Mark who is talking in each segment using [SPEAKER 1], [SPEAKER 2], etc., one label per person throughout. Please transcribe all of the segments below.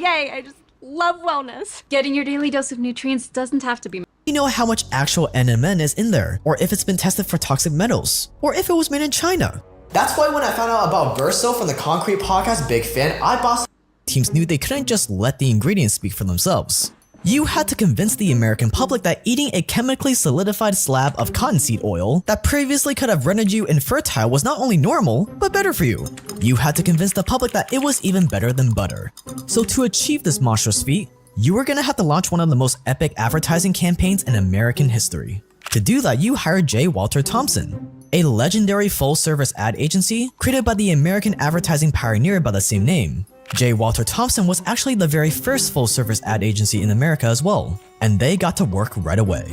[SPEAKER 1] yay, I just love wellness.
[SPEAKER 2] Getting your daily dose of nutrients doesn't have to be.
[SPEAKER 3] You know how much actual NMN is in there, or if it's been tested for toxic metals, or if it was made in China. That's why when I found out about Verso from the Concrete Podcast Big Fan, I bought teams knew they couldn't just let the ingredients speak for themselves. You had to convince the American public that eating a chemically solidified slab of cottonseed oil that previously could have rendered you infertile was not only normal, but better for you. You had to convince the public that it was even better than butter. So to achieve this monstrous feat, you were gonna have to launch one of the most epic advertising campaigns in American history. To do that, you hired J. Walter Thompson, a legendary full-service ad agency created by the American advertising pioneer by the same name. J. Walter Thompson was actually the very first full-service ad agency in America as well, and they got to work right away.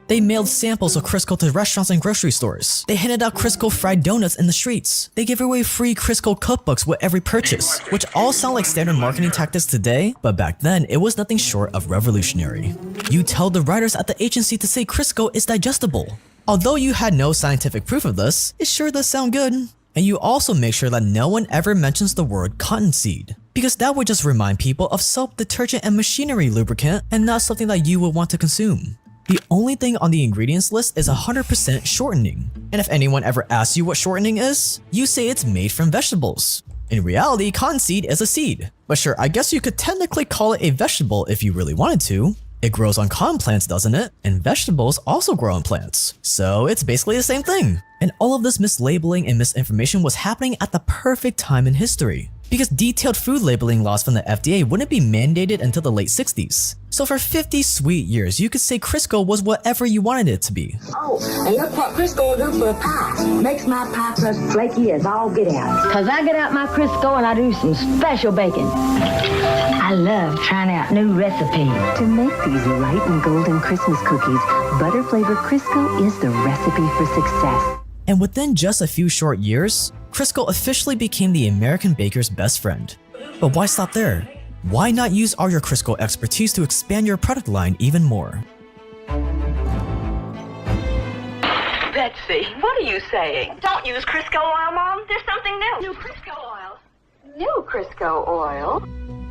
[SPEAKER 3] They mailed samples of Crisco to restaurants and grocery stores. They handed out Crisco fried donuts in the streets. They gave away free Crisco cookbooks with every purchase, which all sound like standard marketing tactics today, but back then it was nothing short of revolutionary. You tell the writers at the agency to say Crisco is digestible. Although you had no scientific proof of this, it sure does sound good. And you also make sure that no one ever mentions the word cottonseed, because that would just remind people of soap, detergent, and machinery lubricant and not something that you would want to consume. The only thing on the ingredients list is 100% shortening, and if anyone ever asks you what shortening is, you say it's made from vegetables. In reality, cottonseed is a seed, but sure, I guess you could technically call it a vegetable if you really wanted to. It grows on cotton plants, doesn't it? And vegetables also grow on plants, so it's basically the same thing. And all of this mislabeling and misinformation was happening at the perfect time in history, because detailed food labeling laws from the FDA wouldn't be mandated until the late 60s. So for 50 sweet years, you could say Crisco was whatever you wanted it to be.
[SPEAKER 4] Oh, and look what Crisco will do for a pie. Makes my pie crust flaky as all get out. Cause I get out my Crisco and I do some special baking. I love trying out new recipes.
[SPEAKER 5] To make these light and golden Christmas cookies, butter-flavored Crisco is the recipe for success.
[SPEAKER 3] And within just a few short years, Crisco officially became the American baker's best friend. But why stop there? Why not use all your Crisco expertise to expand your product line even more?
[SPEAKER 6] Betsy, what are you saying? Don't use Crisco oil, Mom. There's something new. New Crisco oil. New Crisco oil?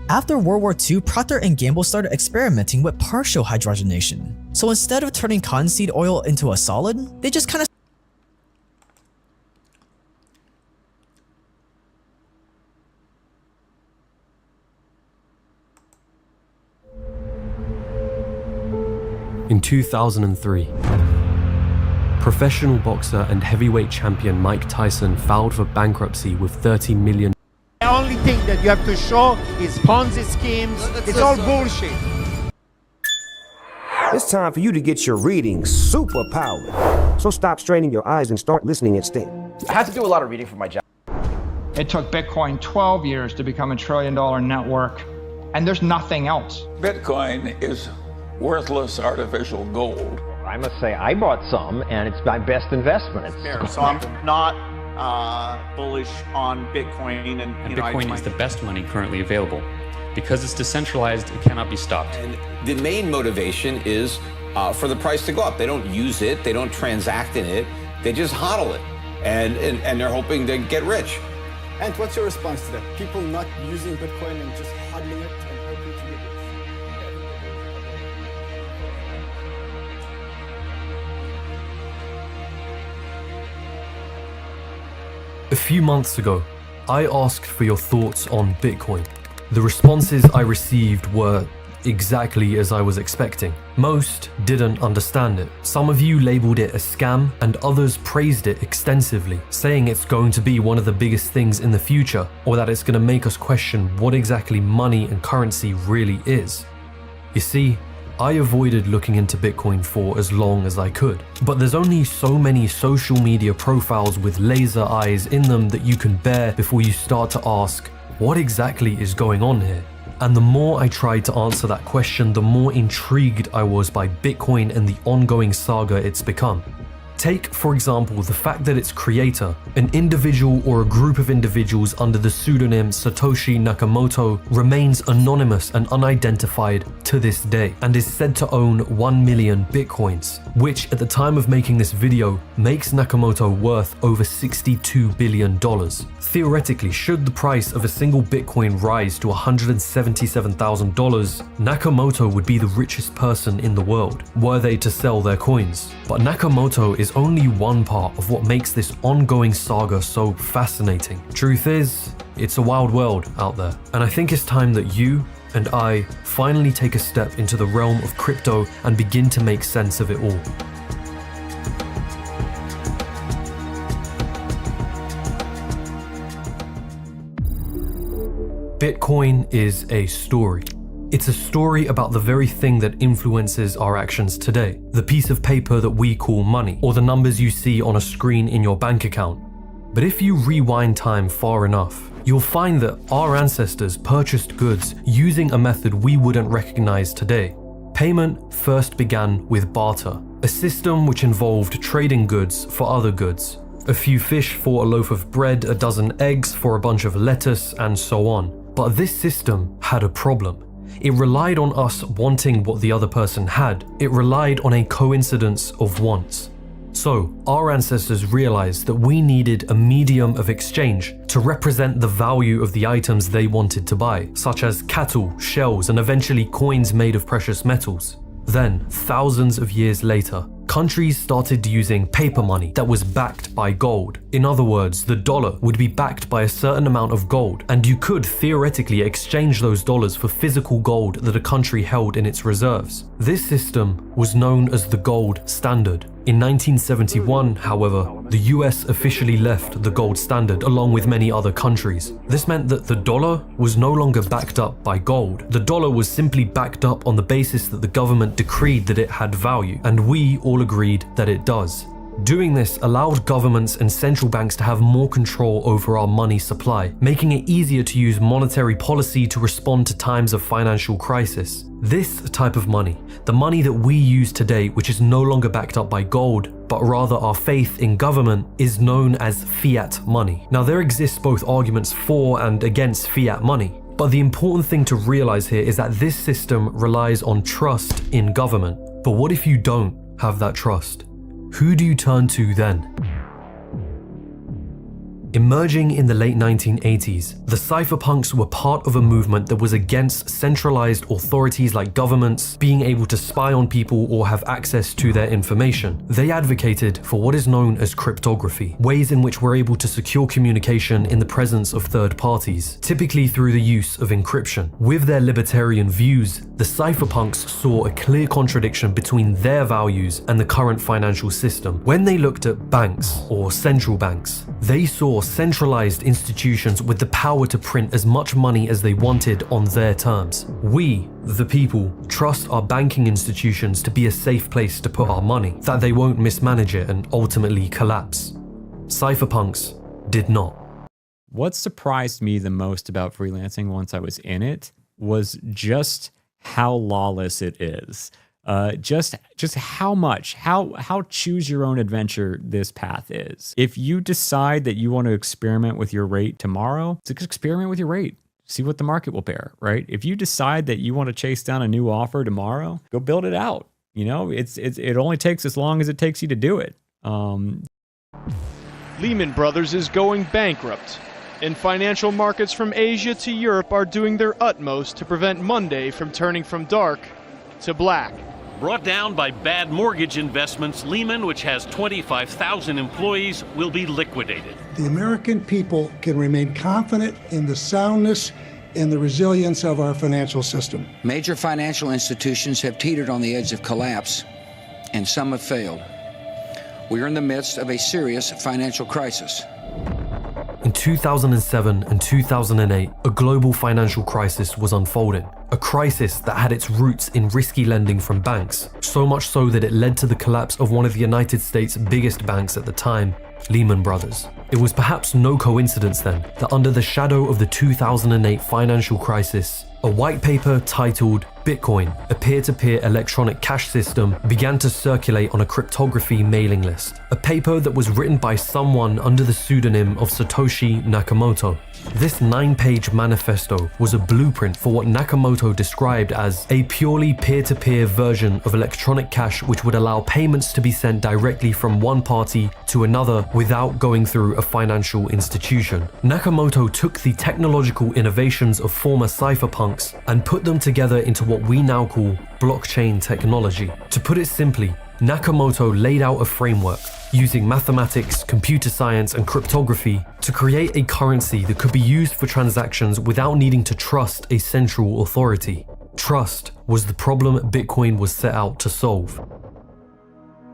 [SPEAKER 3] After World War II, Procter & Gamble started experimenting with partial hydrogenation. So instead of turning cottonseed oil into a solid, they just kind of
[SPEAKER 7] In 2003, professional boxer and heavyweight champion Mike Tyson filed for bankruptcy with $30 million.
[SPEAKER 8] The only thing that you have to show is Ponzi schemes. It's all bullshit.
[SPEAKER 9] It's time for you to get your reading superpowered. So stop straining your eyes and start listening instead.
[SPEAKER 10] I had to do a lot of reading for my job.
[SPEAKER 11] It took Bitcoin 12 years to become $1 trillion network, and there's nothing else.
[SPEAKER 12] Bitcoin is worthless artificial gold.
[SPEAKER 13] I must say I bought some, and it's my best investment.
[SPEAKER 14] So I'm not bullish on Bitcoin, and
[SPEAKER 15] Bitcoin is the best money currently available. Because it's decentralized, it cannot be stopped.
[SPEAKER 16] And the main motivation is for the price to go up. They don't use it, they don't transact in it, they just hodl it, and they're hoping to get rich.
[SPEAKER 17] And what's your response to that? People not using Bitcoin and just hodling it and hoping to get rich?
[SPEAKER 7] A few months ago, I asked for your thoughts on Bitcoin. The responses I received were exactly as I was expecting. Most didn't understand it. Some of you labeled it a scam, and others praised it extensively, saying it's going to be one of the biggest things in the future, or that it's going to make us question what exactly money and currency really is. You see, I avoided looking into Bitcoin for as long as I could, but there's only so many social media profiles with laser eyes in them that you can bear before you start to ask, what exactly is going on here? And the more I tried to answer that question, the more intrigued I was by Bitcoin and the ongoing saga it's become. Take, for example, the fact that its creator, an individual or a group of individuals under the pseudonym Satoshi Nakamoto, remains anonymous and unidentified to this day, and is said to own 1 million bitcoins, which at the time of making this video makes Nakamoto worth over $62 billion. Theoretically, should the price of a single bitcoin rise to $177,000, Nakamoto would be the richest person in the world, were they to sell their coins. But Nakamoto is only one part of what makes this ongoing saga so fascinating. Truth is, it's a wild world out there, and I think it's time that you and I finally take a step into the realm of crypto and begin to make sense of it all. Bitcoin is a story. It's a story about the very thing that influences our actions today. The piece of paper that we call money, or the numbers you see on a screen in your bank account. But if you rewind time far enough, you'll find that our ancestors purchased goods using a method we wouldn't recognize today. Payment first began with barter, a system which involved trading goods for other goods. A few fish for a loaf of bread, a dozen eggs for a bunch of lettuce, and so on. But this system had a problem. It relied on us wanting what the other person had. It relied on a coincidence of wants. So, our ancestors realized that we needed a medium of exchange to represent the value of the items they wanted to buy, such as cattle, shells, and eventually coins made of precious metals. Then, thousands of years later, countries started using paper money that was backed by gold. In other words, the dollar would be backed by a certain amount of gold, and you could theoretically exchange those dollars for physical gold that a country held in its reserves. This system was known as the gold standard. In 1971, however, the US officially left the gold standard along with many other countries. This meant that the dollar was no longer backed up by gold. The dollar was simply backed up on the basis that the government decreed that it had value, and we all agreed that it does. Doing this allowed governments and central banks to have more control over our money supply, making it easier to use monetary policy to respond to times of financial crisis. This type of money, the money that we use today, which is no longer backed up by gold, but rather our faith in government, is known as fiat money. Now, there exists both arguments for and against fiat money, but the important thing to realize here is that this system relies on trust in government. But what if you don't have that trust? Who do you turn to then? Emerging in the late 1980s, the cypherpunks were part of a movement that was against centralized authorities like governments being able to spy on people or have access to their information. They advocated for what is known as cryptography, ways in which we're able to secure communication in the presence of third parties, typically through the use of encryption. With their libertarian views, the cypherpunks saw a clear contradiction between their values and the current financial system. When they looked at banks or central banks, they saw centralized institutions with the power to print as much money as they wanted on their terms. We, the people, trust our banking institutions to be a safe place to put our money, that they won't mismanage it and ultimately collapse. Cypherpunks did not.
[SPEAKER 18] What surprised me the most about freelancing once I was in it was just how lawless it is. Just how choose your own adventure this path is. If you decide that you want to experiment with your rate tomorrow, just experiment with your rate. See what the market will bear, right? If you decide that you want to chase down a new offer tomorrow, go build it out. You know, it only takes as long as it takes you to do it.
[SPEAKER 19] Lehman Brothers is going bankrupt, and financial markets from Asia to Europe are doing their utmost to prevent Monday from turning from dark to black.
[SPEAKER 20] Brought down by bad mortgage investments, Lehman, which has 25,000 employees, will be liquidated.
[SPEAKER 21] The American people can remain confident in the soundness and the resilience of our financial system.
[SPEAKER 22] Major financial institutions have teetered on the edge of collapse, and some have failed. We are in the midst of a serious financial crisis.
[SPEAKER 7] In 2007 and 2008, a global financial crisis was unfolding. A crisis that had its roots in risky lending from banks, so much so that it led to the collapse of one of the United States' biggest banks at the time, Lehman Brothers. It was perhaps no coincidence then that under the shadow of the 2008 financial crisis, A white paper titled Bitcoin, a peer-to-peer electronic cash system, began to circulate on a cryptography mailing list. A paper that was written by someone under the pseudonym of Satoshi Nakamoto. This 9-page manifesto was a blueprint for what Nakamoto described as a purely peer-to-peer version of electronic cash which would allow payments to be sent directly from one party to another without going through a financial institution. Nakamoto took the technological innovations of former cypherpunks and put them together into what we now call blockchain technology. To put it simply, Nakamoto laid out a framework using mathematics, computer science, and cryptography to create a currency that could be used for transactions without needing to trust a central authority. Trust was the problem Bitcoin was set out to solve.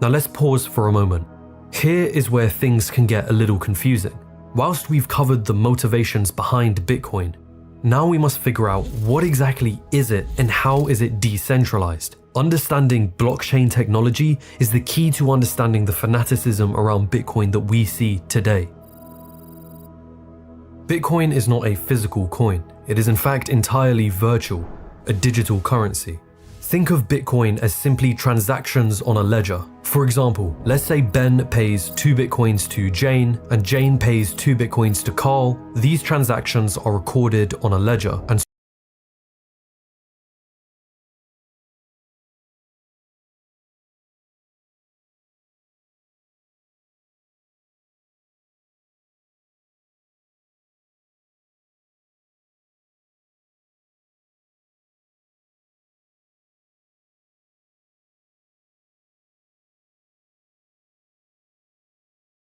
[SPEAKER 7] Now let's pause for a moment. Here is where things can get a little confusing. Whilst we've covered the motivations behind Bitcoin, now we must figure out what exactly is it and how is it decentralized. Understanding blockchain technology is the key to understanding the fanaticism around Bitcoin that we see today. Bitcoin is not a physical coin. It is in fact entirely virtual, a digital currency. Think of Bitcoin as simply transactions on a ledger. For example, let's say Ben pays 2 Bitcoins to Jane and Jane pays 2 Bitcoins to Carl. These transactions are recorded on a ledger and